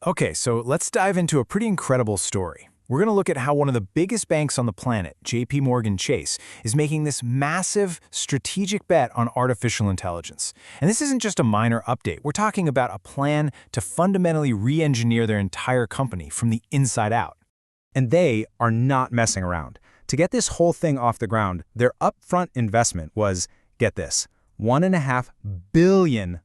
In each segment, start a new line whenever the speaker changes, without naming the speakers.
Okay, so let's dive into a pretty incredible story. We're going to look at how one of the biggest banks on the planet, JPMorgan Chase, is making this massive strategic bet on artificial intelligence. And this isn't just a minor update. We're talking about a plan to fundamentally re-engineer their entire company from the inside out.
And they are not messing around. To get this whole thing off the ground, their upfront investment was, get this, $1.5 billion.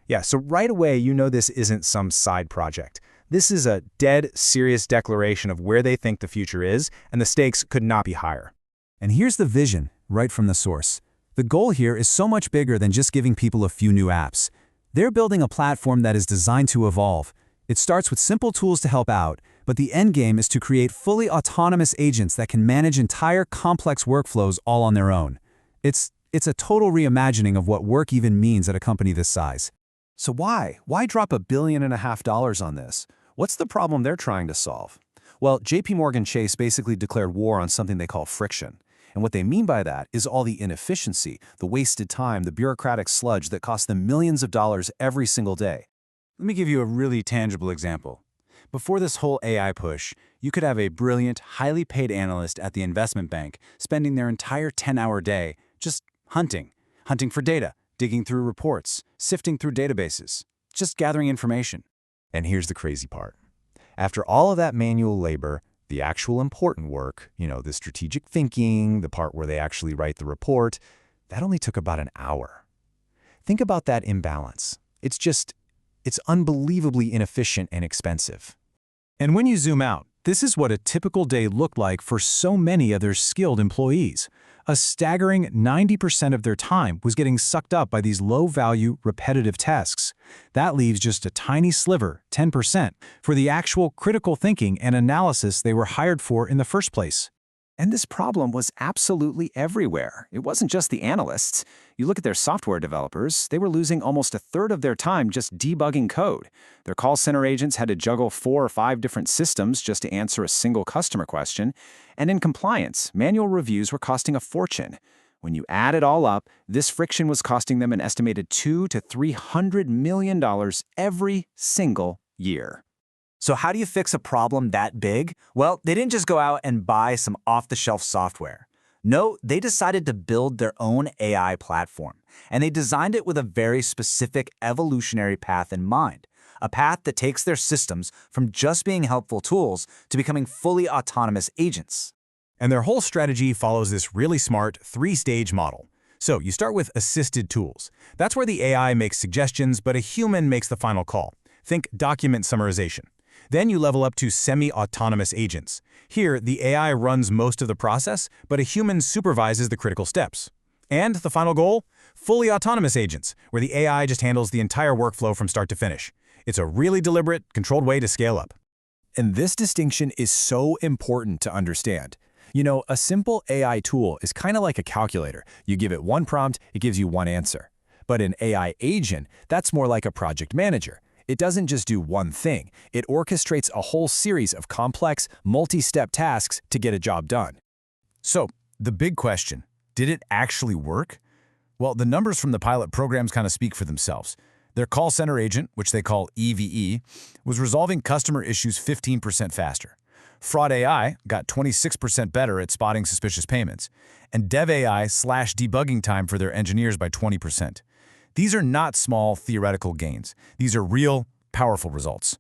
Yeah, so right away, you know this isn't some side project. This is a dead serious declaration of where they think the future is, and the stakes could not be higher.
And here's the vision, right from the source. The goal here is so much bigger than just giving people a few new apps. They're building a platform that is designed to evolve. It starts with simple tools to help out, but the end game is to create fully autonomous agents that can manage entire complex workflows all on their own. It's a total reimagining of what work even means at a company this size.
So why? Why drop $1.5 billion on this? What's the problem they're trying to solve? Well, JPMorgan Chase basically declared war on something they call friction. And what they mean by that is all the inefficiency, the wasted time, the bureaucratic sludge that costs them millions of dollars every single day.
Let me give you a really tangible example. Before this whole AI push, you could have a brilliant, highly paid analyst at the investment bank spending their entire 10-hour day just hunting for data, digging through reports, sifting through databases, just gathering information.
And here's the crazy part. After all of that manual labor, the actual important work, the strategic thinking, the part where they actually write the report, that only took about an hour. Think about that imbalance. It's unbelievably inefficient and expensive.
And when you zoom out, this is what a typical day looked like for so many of their skilled employees. A staggering 90% of their time was getting sucked up by these low-value, repetitive tasks. That leaves just a tiny sliver, 10%, for the actual critical thinking and analysis they were hired for in the first place.
And this problem was absolutely everywhere. It wasn't just the analysts. You look at their software developers, they were losing almost a third of their time just debugging code. Their call center agents had to juggle 4 or 5 different systems just to answer a single customer question. And in compliance, manual reviews were costing a fortune. When you add it all up, this friction was costing them an estimated $200 to $300 million every single year.
So how do you fix a problem that big? Well, they didn't just go out and buy some off-the-shelf software. No, they decided to build their own AI platform, and they designed it with a very specific evolutionary path in mind, a path that takes their systems from just being helpful tools to becoming fully autonomous agents.
And their whole strategy follows this really smart 3-stage model. So you start with assisted tools. That's where the AI makes suggestions, but a human makes the final call. Think document summarization. Then you level up to semi-autonomous agents. Here, the AI runs most of the process, but a human supervises the critical steps. And the final goal? Fully autonomous agents, where the AI just handles the entire workflow from start to finish. It's a really deliberate, controlled way to scale up.
And this distinction is so important to understand. A simple AI tool is kind of like a calculator. You give it one prompt, it gives you one answer. But an AI agent, that's more like a project manager. It doesn't just do one thing. It orchestrates a whole series of complex, multi-step tasks to get a job done.
So, the big question, did it actually work? Well, the numbers from the pilot programs kind of speak for themselves. Their call center agent, which they call EVE, was resolving customer issues 15% faster. Fraud AI got 26% better at spotting suspicious payments, and Dev AI slashed debugging time for their engineers by 20%. These are not small theoretical gains. These are real, powerful results.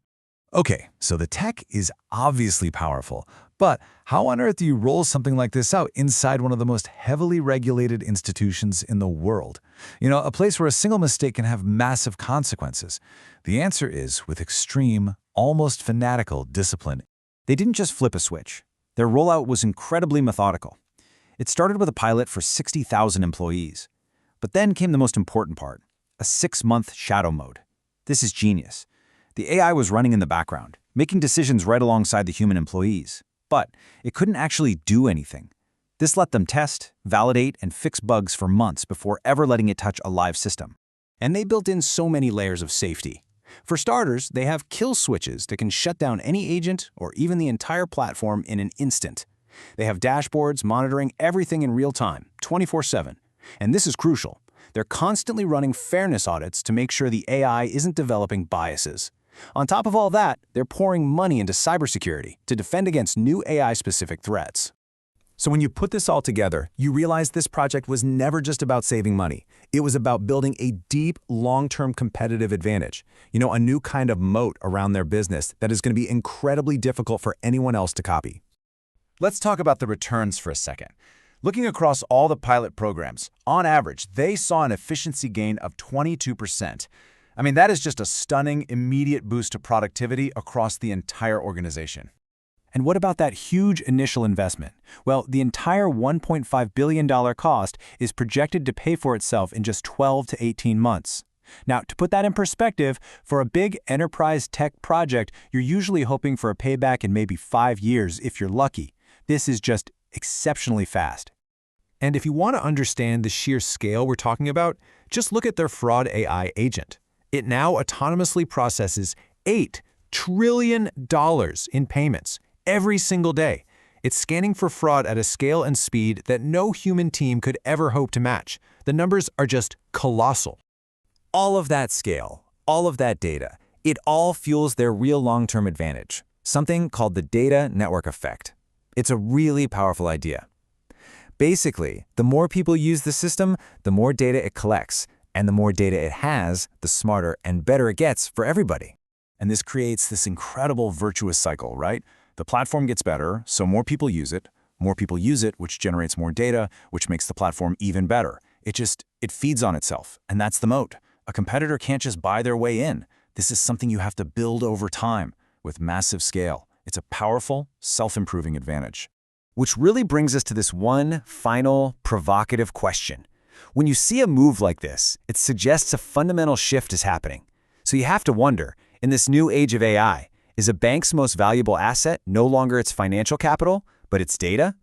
Okay, so the tech is obviously powerful, but how on earth do you roll something like this out inside one of the most heavily regulated institutions in the world? A place where a single mistake can have massive consequences. The answer is with extreme, almost fanatical discipline.
They didn't just flip a switch. Their rollout was incredibly methodical. It started with a pilot for 60,000 employees. But then came the most important part, a 6-month shadow mode. This is genius. The AI was running in the background, making decisions right alongside the human employees, but it couldn't actually do anything. This let them test, validate, and fix bugs for months before ever letting it touch a live system. And they built in so many layers of safety. For starters, they have kill switches that can shut down any agent or even the entire platform in an instant. They have dashboards monitoring everything in real time, 24/7. And this is crucial. They're constantly running fairness audits to make sure the AI isn't developing biases.
On top of all that, they're pouring money into cybersecurity to defend against new AI-specific threats.
So when you put this all together, you realize this project was never just about saving money. It was about building a deep, long-term competitive advantage. A new kind of moat around their business that is going to be incredibly difficult for anyone else to copy.
Let's talk about the returns for a second. Looking across all the pilot programs, on average, they saw an efficiency gain of 22%. I mean, that is just a stunning, immediate boost to productivity across the entire organization.
And what about that huge initial investment? Well, the entire $1.5 billion cost is projected to pay for itself in just 12 to 18 months. Now, to put that in perspective, for a big enterprise tech project, you're usually hoping for a payback in maybe 5 years if you're lucky. This is just exceptionally fast.
And if you want to understand the sheer scale we're talking about, just look at their fraud AI agent. It now autonomously processes $8 trillion in payments every single day. It's scanning for fraud at a scale and speed that no human team could ever hope to match. The numbers are just colossal.
All of that scale, all of that data, it all fuels their real long-term advantage, something called the data network effect. It's a really powerful idea. Basically, the more people use the system, the more data it collects, and the more data it has, the smarter and better it gets for everybody.
And this creates this incredible virtuous cycle, right? The platform gets better, so more people use it, which generates more data, which makes the platform even better. It feeds on itself, and that's the moat. A competitor can't just buy their way in. This is something you have to build over time with massive scale. It's a powerful, self-improving advantage.
Which really brings us to this one final, provocative question. When you see a move like this, it suggests a fundamental shift is happening. So you have to wonder, in this new age of AI, is a bank's most valuable asset no longer its financial capital, but its data?